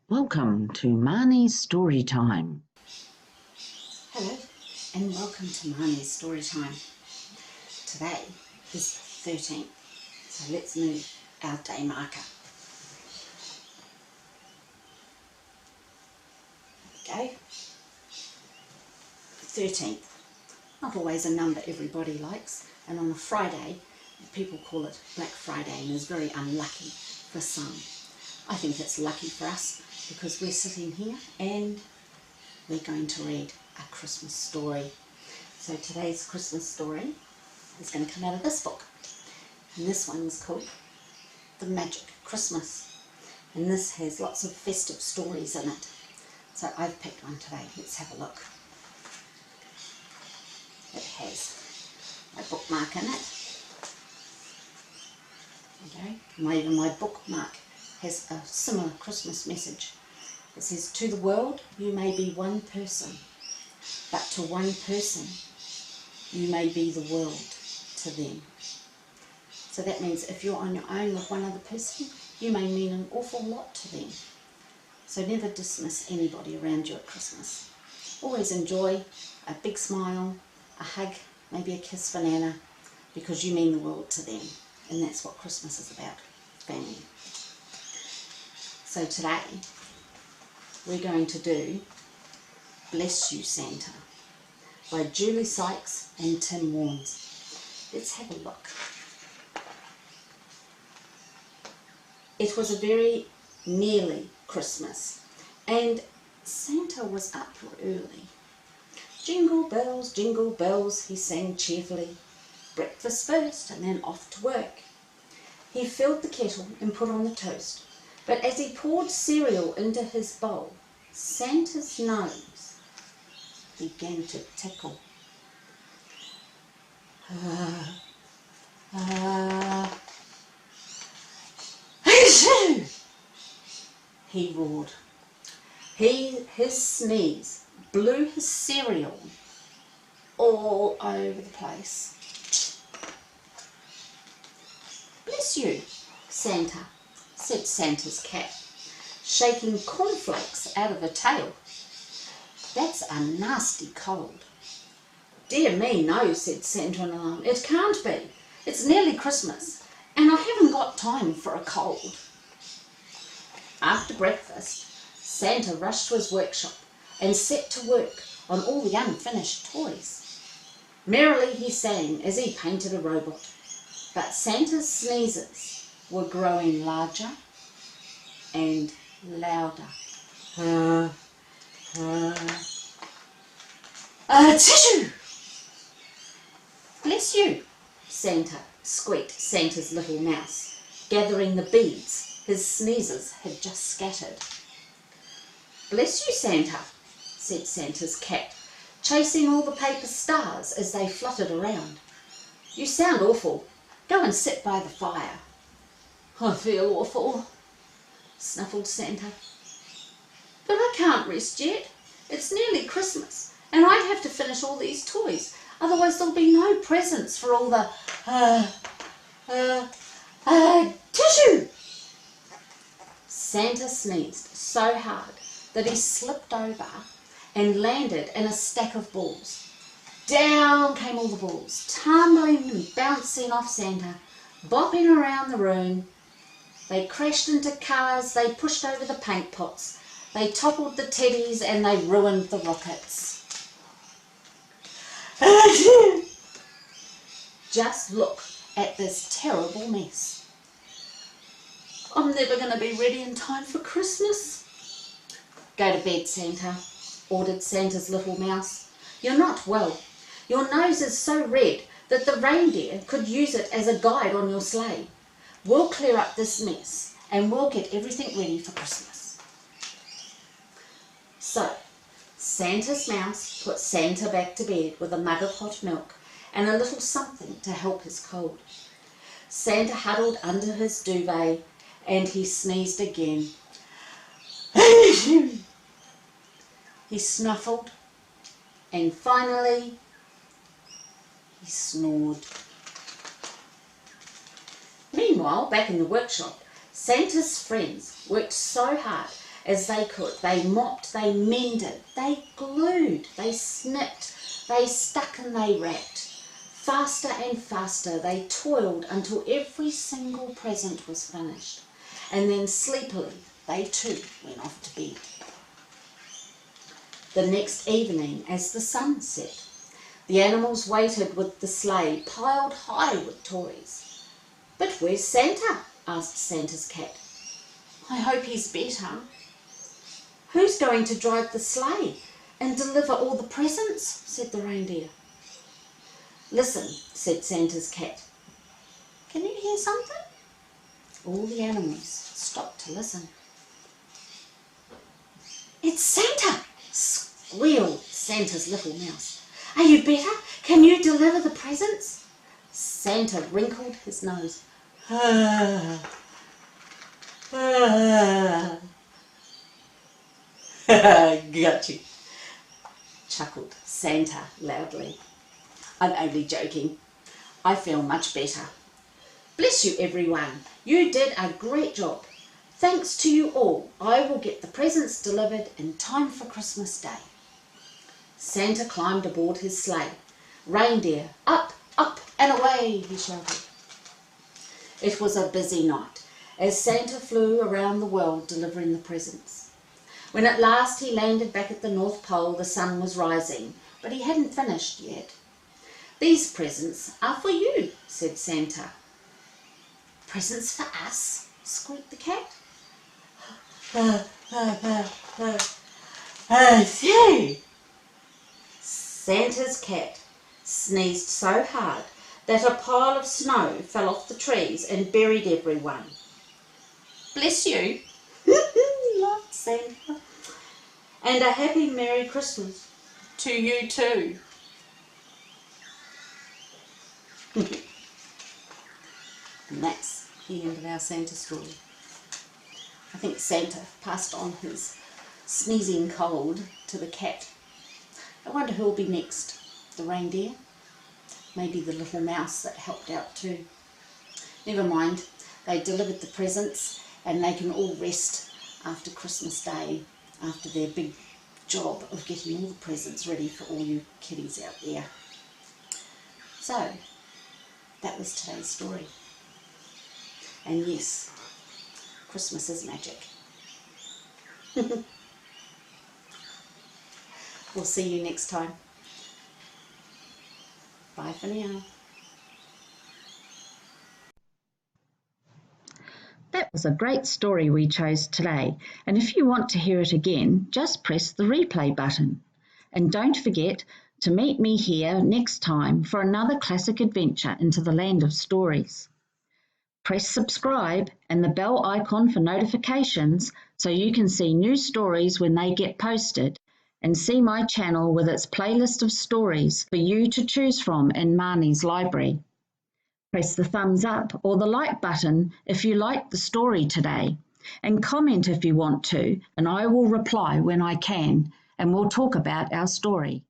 Welcome to Marnie's Story Time. Hello and welcome to Marnie's Story Time. Today is the 13th, so let's move our day marker. There we go. 13th. Not always a number everybody likes, and on a Friday people call it Black Friday and is very unlucky for some. I think it's lucky for us because we're sitting here and we're going to read a Christmas story. So today's Christmas story is going to come out of this book. And this one is called The Magic Christmas. And this has lots of festive stories in it. So I've picked one today. Let's have a look. It has a bookmark in it. Okay. Even my bookmark has a similar Christmas message. It says, "To the world you may be one person, but to one person you may be the world to them." So that means if you're on your own with one other person, you may mean an awful lot to them. So never dismiss anybody around you at Christmas. Always enjoy a big smile, a hug, maybe a kiss for Nana, because you mean the world to them. And that's what Christmas is about, family. So today we're going to do Bless You Santa by Julie Sykes and Tim Warnes. Let's have a look. It was a very nearly Christmas and Santa was up early. Jingle bells, he sang cheerfully. Breakfast first and then off to work. He filled the kettle and put on the toast, but as he poured cereal into his bowl, Santa's nose began to tickle. He roared. His sneeze blew his cereal all over the place. "Bless you, Santa," said Santa's cat, shaking cornflakes out of her tail. "That's a nasty cold." "Dear me, no," said Santa in alarm. "It can't be. It's nearly Christmas, and I haven't got time for a cold." After breakfast, Santa rushed to his workshop and set to work on all the unfinished toys. Merrily he sang as he painted a robot, but Santa's sneezes were growing larger and louder. Tissue! "Bless you, Santa," squeaked Santa's little mouse, gathering the beads his sneezes had just scattered. "Bless you, Santa," said Santa's cat, chasing all the paper stars as they fluttered around. "You sound awful. Go and sit by the fire." "I feel awful," snuffled Santa. "But I can't rest yet. It's nearly Christmas, and I have to finish all these toys. Otherwise there'll be no presents for all the tissue." Santa sneezed so hard that he slipped over and landed in a stack of balls. Down came all the balls, tumbling and bouncing off Santa, bopping around the room. They crashed into cars, they pushed over the paint pots, they toppled the teddies, and they ruined the rockets. Just look at this terrible mess. "I'm never going to be ready in time for Christmas." "Go to bed, Santa," ordered Santa's little mouse. "You're not well. Your nose is so red that the reindeer could use it as a guide on your sleigh. We'll clear up this mess and we'll get everything ready for Christmas." So, Santa's mouse put Santa back to bed with a mug of hot milk and a little something to help his cold. Santa huddled under his duvet and he sneezed again. He snuffled and finally he snored. Meanwhile, back in the workshop, Santa's friends worked so hard as they could. They mopped, they mended, they glued, they snipped, they stuck and they wrapped. Faster and faster they toiled until every single present was finished. And then sleepily they too went off to bed. The next evening, as the sun set, the animals waited with the sleigh piled high with toys. "But where's Santa?" asked Santa's cat. "I hope he's better." "Who's going to drive the sleigh and deliver all the presents?" said the reindeer. "Listen," said Santa's cat. "Can you hear something?" All the animals stopped to listen. "It's Santa!" squealed Santa's little mouse. "Are you better? Can you deliver the presents?" Santa wrinkled his nose. "Ah, ah." "Got you," chuckled Santa loudly. "I'm only joking. I feel much better. Bless you, everyone. You did a great job. Thanks to you all, I will get the presents delivered in time for Christmas Day." Santa climbed aboard his sleigh. "Reindeer, up, up and away," he shouted. It was a busy night as Santa flew around the world delivering the presents. When at last he landed back at the North Pole, the sun was rising, but he hadn't finished yet. "These presents are for you," said Santa. "Presents for us?" squeaked the cat. Phew! Santa's cat sneezed so hard that a pile of snow fell off the trees and buried everyone. "Bless you," laughed Santa. "And a happy Merry Christmas to you too." And that's the end of our Santa story. I think Santa passed on his sneezing cold to the cat. I wonder who will be next. The reindeer? Maybe the little mouse that helped out too. Never mind, they delivered the presents and they can all rest after Christmas Day, after their big job of getting all the presents ready for all you kiddies out there. So, that was today's story. And yes, Christmas is magic. We'll see you next time. Bye for now. That was a great story we chose today, and if you want to hear it again, just press the replay button. And don't forget to meet me here next time for another classic adventure into the land of stories. Press subscribe and the bell icon for notifications so you can see new stories when they get posted, and see my channel with its playlist of stories for you to choose from in Marnie's library. Press the thumbs up or the like button if you liked the story today, and comment if you want to, and I will reply when I can, and we'll talk about our story.